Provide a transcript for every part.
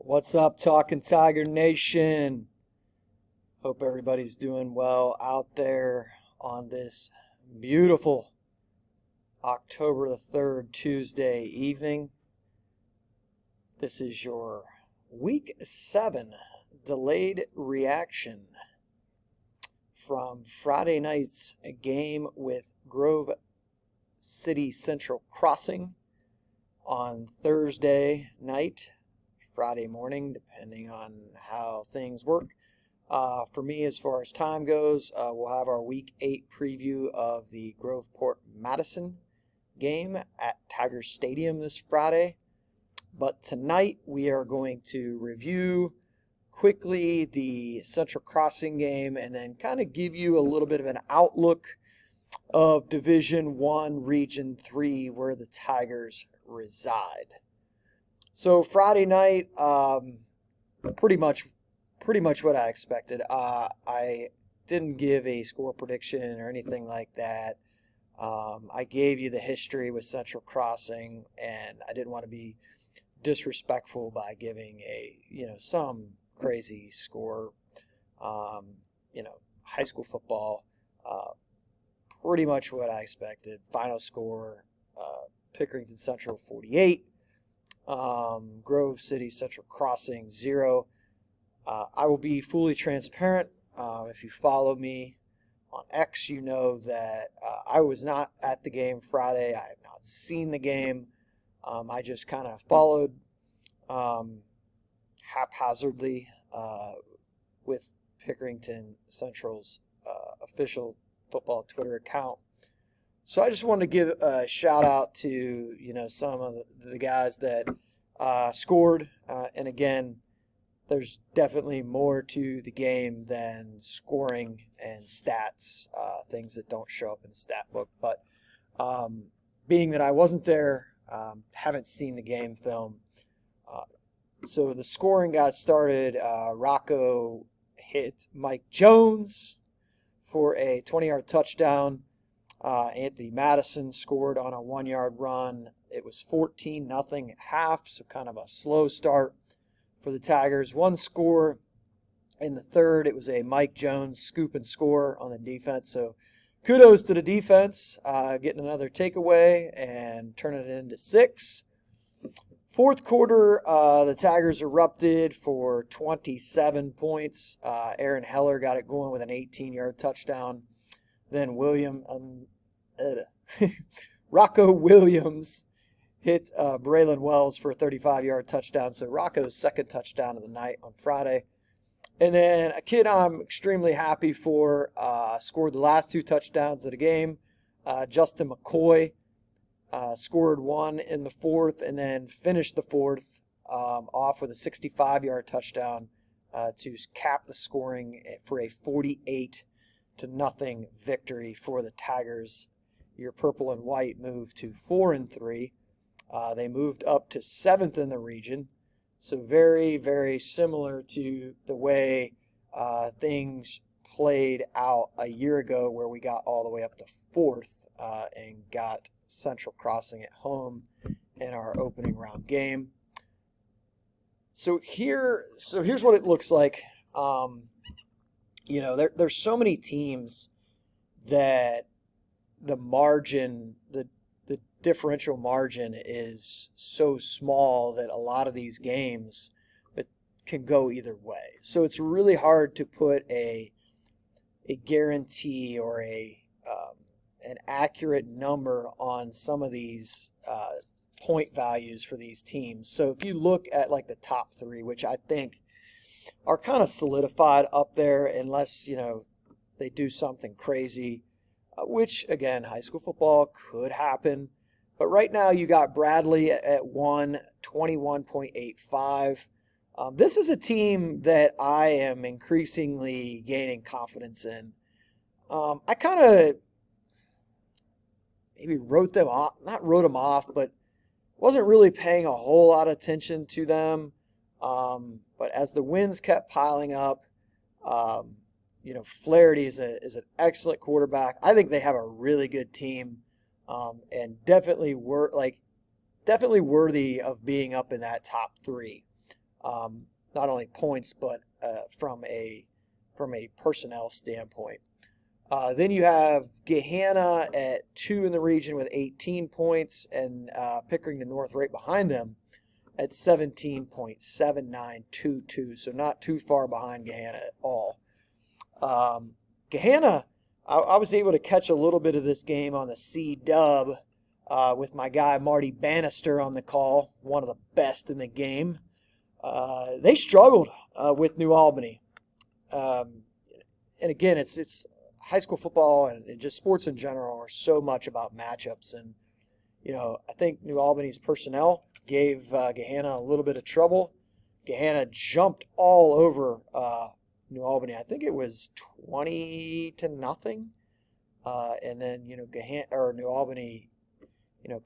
What's up, Talkin Tiger Nation? Hope everybody's doing well out there on this beautiful October the 3rd, Tuesday evening. This is your Week 7 delayed reaction from Friday night's game with Grove City Central Crossing on Thursday night. Friday morning, depending on how things work. For me, as far as time goes, we'll have our Week 8 preview of the Groveport Madison game at Tiger Stadium this Friday. But tonight, we are going to review quickly the Central Crossing game and then kind of give you a little bit of an outlook of Division 1, Region 3, where the Tigers reside. So Friday night, pretty much what I expected. I didn't give a score prediction or anything like that. I gave you the history with Central Crossing, and I didn't want to be disrespectful by giving some crazy score. High school football, pretty much what I expected. Final score, Pickerington Central 48. Grove City Central Crossing 0. I will be fully transparent. If you follow me on X, you know that I was not at the game Friday. I have not seen the game. I just kind of followed haphazardly with Pickerington Central's official football Twitter account. So I just wanted to give a shout out to some of the guys that scored, and again, there's definitely more to the game than scoring and stats, things that don't show up in the stat book. But being that I wasn't there, haven't seen the game film, so the scoring got started. Rocco hit Mike Jones for a 20-yard touchdown. Anthony Madison scored on a 1-yard run. It was 14-0 at half, so kind of a slow start for the Tigers. One score in the third. It was a Mike Jones scoop and score on the defense. So kudos to the defense, getting another takeaway and turning it into 6. Fourth quarter, the Tigers erupted for 27 points. Aaron Heller got it going with an 18-yard touchdown. Then Rocco Williams hit Braylon Wells for a 35-yard touchdown. So Rocco's second touchdown of the night on Friday. And then a kid I'm extremely happy for scored the last 2 touchdowns of the game. Justin McCoy scored one in the fourth and then finished the fourth off with a 65-yard touchdown to cap the scoring for a 48-0 victory for the Tigers. Your purple and white moved to 4-3. They moved up to 7th in the region. So very, very similar to the way things played out a year ago, where we got all the way up to 4th and got Central Crossing at home in our opening round game. So here's what it looks like. There's so many teams that the margin, the differential margin is so small that a lot of these games it can go either way. So it's really hard to put a guarantee or an accurate number on some of these point values for these teams. So if you look at like the top 3, which I think are kind of solidified up there, unless they do something crazy, which again, high school football could happen. But right now you got Bradley at 21.85. This is a team that I am increasingly gaining confidence in. I kind of maybe wrote them off, not wrote them off, but wasn't really paying a whole lot of attention to them. But as the wins kept piling up, Flaherty is an excellent quarterback. I think they have a really good team, and definitely worthy of being up in that top 3. not only points but from a personnel standpoint. Then you have Gahanna at 2 in the region with 18 points, and Pickerington North right behind them at 17.7922. So not too far behind Gahanna at all. Gahanna, I was able to catch a little bit of this game on the C-Dub with my guy Marty Bannister on the call, one of the best in the game. They struggled with New Albany. And again, it's high school football and just sports in general are so much about matchups. And, I think New Albany's personnel gave Gahanna a little bit of trouble. Gahanna jumped all over New Albany. I think it was 20-0. And then, New Albany,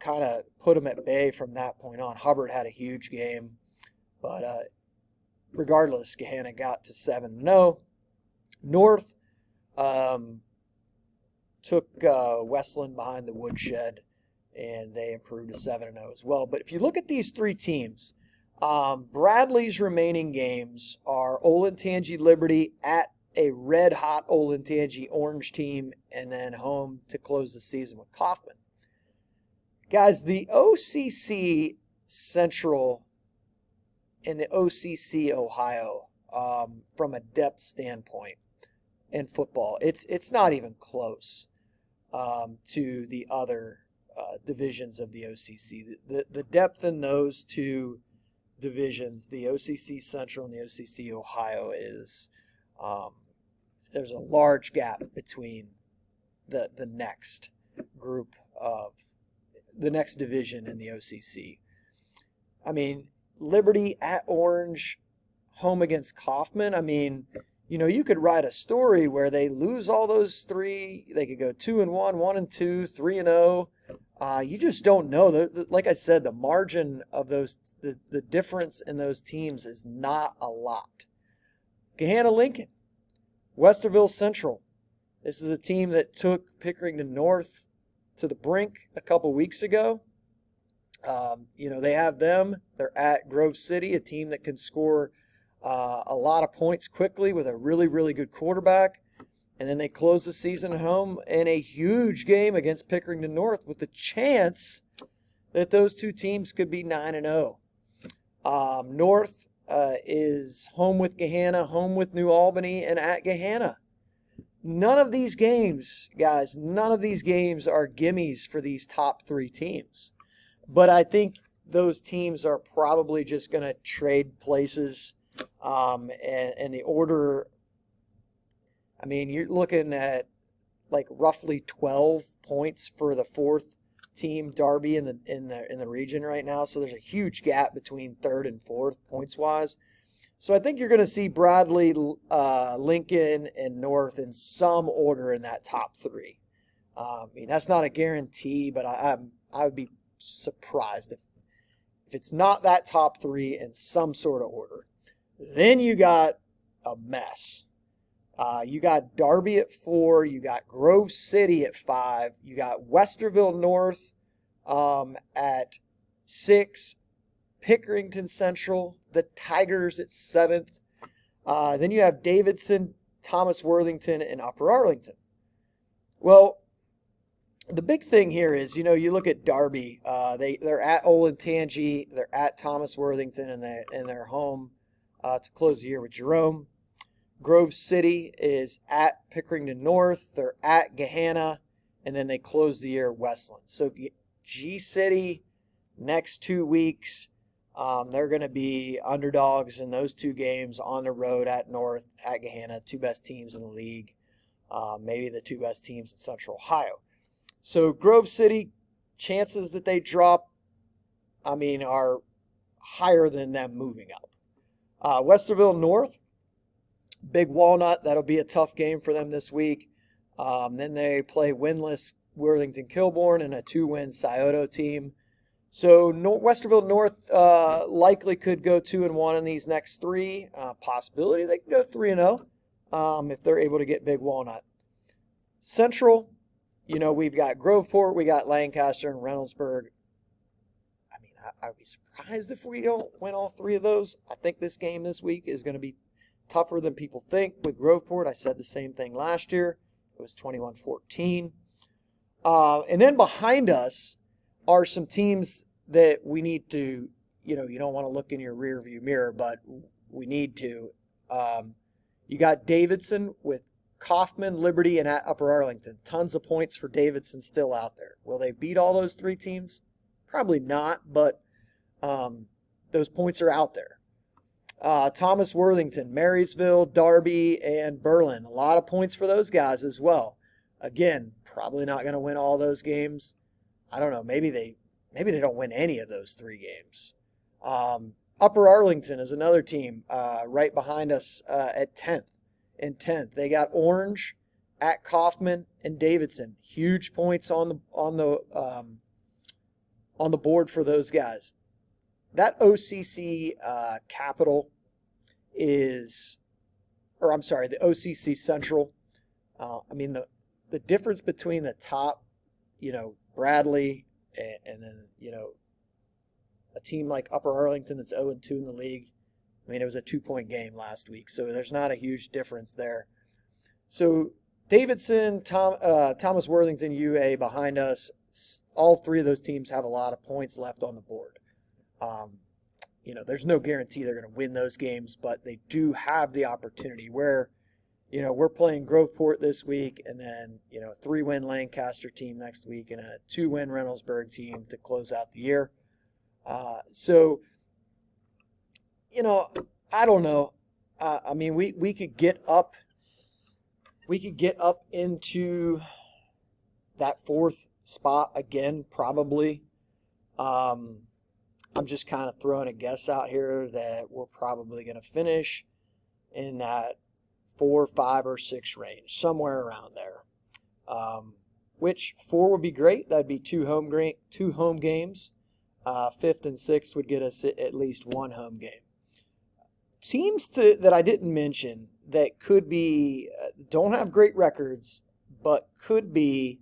kind of put them at bay from that point on. Hubbard had a huge game. But regardless, Gahanna got to 7-0. North took Westland behind the woodshed, and they improved to 7-0 as well. But if you look at these three teams, Bradley's remaining games are Olentangy Liberty at a red-hot Olentangy Orange team, and then home to close the season with Kaufman. Guys, the OCC Central and the OCC Ohio, from a depth standpoint in football, it's not even close to the other divisions of the OCC. The depth in those two divisions, the OCC Central and the OCC Ohio, is there's a large gap between the next group of the next division in the OCC. I mean, Liberty at Orange, home against Kaufman. I mean, you could write a story where they lose all those three. They could go 2-1, 1-2, 3-0. You just don't know. Like I said, the margin of those, the difference in those teams is not a lot. Gahanna Lincoln, Westerville Central. This is a team that took Pickerington North to the brink a couple weeks ago. They have them. They're at Grove City, a team that can score a lot of points quickly with a really, really good quarterback. And then they close the season at home in a huge game against Pickerington North with the chance that those two teams could be 9-0. North is home with Gahanna, home with New Albany, and at Gahanna. None of these games, guys, are gimmies for these top three teams. But I think those teams are probably just going to trade places. And the order, I mean, you're looking at like roughly 12 points for the fourth team, Darby, in the region right now. So there's a huge gap between third and fourth points wise. So I think you're going to see Bradley, Lincoln, and North in some order in that top three. I mean, that's not a guarantee, but I would be surprised if it's not that top three in some sort of order. Then you got a mess. You got Darby at 4. You got Grove City at 5. You got Westerville North at 6. Pickerington Central, the Tigers at 7th. Then you have Davidson, Thomas Worthington, and Upper Arlington. Well, the big thing here is, you look at Darby. They're at Olentangy, they're at Thomas Worthington, and they're home to close the year with Jerome. Grove City is at Pickerington North. They're at Gahanna, and then they close the year at Westland. So G City, next 2 weeks, they're going to be underdogs in those two games on the road at North, at Gahanna, two best teams in the league, maybe the two best teams in Central Ohio. So Grove City, chances that they drop, are higher than them moving up. Westerville North, Big Walnut, that'll be a tough game for them this week. Then they play winless Worthington Kilbourne and a 2-win Scioto team. So Westerville North likely could go 2-1 in these next three. Possibility they can go 3-0 if they're able to get Big Walnut. Central, we've got Groveport, we got Lancaster and Reynoldsburg. I'd be surprised if we don't win all three of those. I think this game this week is going to be tougher than people think with Groveport. I said the same thing last year. It was 21-14. And then behind us are some teams that we need to, you don't want to look in your rearview mirror, but we need to. You got Davidson with Kaufman, Liberty, and at Upper Arlington. Tons of points for Davidson still out there. Will they beat all those three teams? Probably not, but those points are out there. Thomas Worthington, Marysville, Darby, and Berlin. A lot of points for those guys as well. Again, probably not going to win all those games. I don't know. Maybe they don't win any of those three games. Upper Arlington is another team right behind us at 10th. In 10th, they got Orange, at Kaufman, and Davidson. Huge points on the board for those guys. That OCC Capital the OCC Central. The difference between the top, Bradley, and then a team like Upper Arlington that's 0-2 in the league. It was a 2-point game last week, so there's not a huge difference there. So Davidson, Thomas Worthington, UA behind us. All three of those teams have a lot of points left on the board. There's no guarantee they're going to win those games, but they do have the opportunity where, we're playing Groveport this week and then, a 3-win Lancaster team next week and a 2-win Reynoldsburg team to close out the year. I don't know. We could get up into that 4th spot again, probably. I'm just kind of throwing a guess out here that we're probably going to finish in that 4, 5, or 6 range, somewhere around there. Which 4 would be great. That'd be 2 home games. 5th and 6th would get us at least 1 home game. Teams that I didn't mention that could be don't have great records, but could be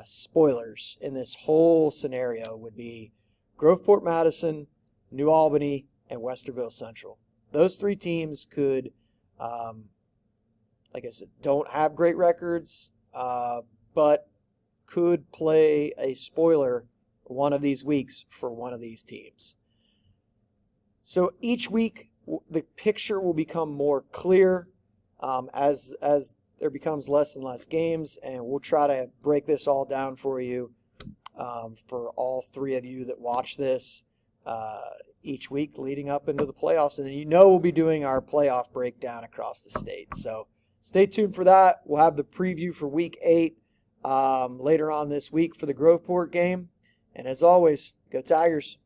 spoilers in this whole scenario would be Groveport Madison, New Albany, and Westerville Central. Those 3 teams could, like I said, don't have great records, but could play a spoiler one of these weeks for one of these teams. So each week, the picture will become more clear as there becomes less and less games, and we'll try to break this all down for you for all 3 of you that watch this each week leading up into the playoffs. And then we'll be doing our playoff breakdown across the state. So stay tuned for that. We'll have the preview for Week 8 later on this week for the Groveport game. And as always, go Tigers.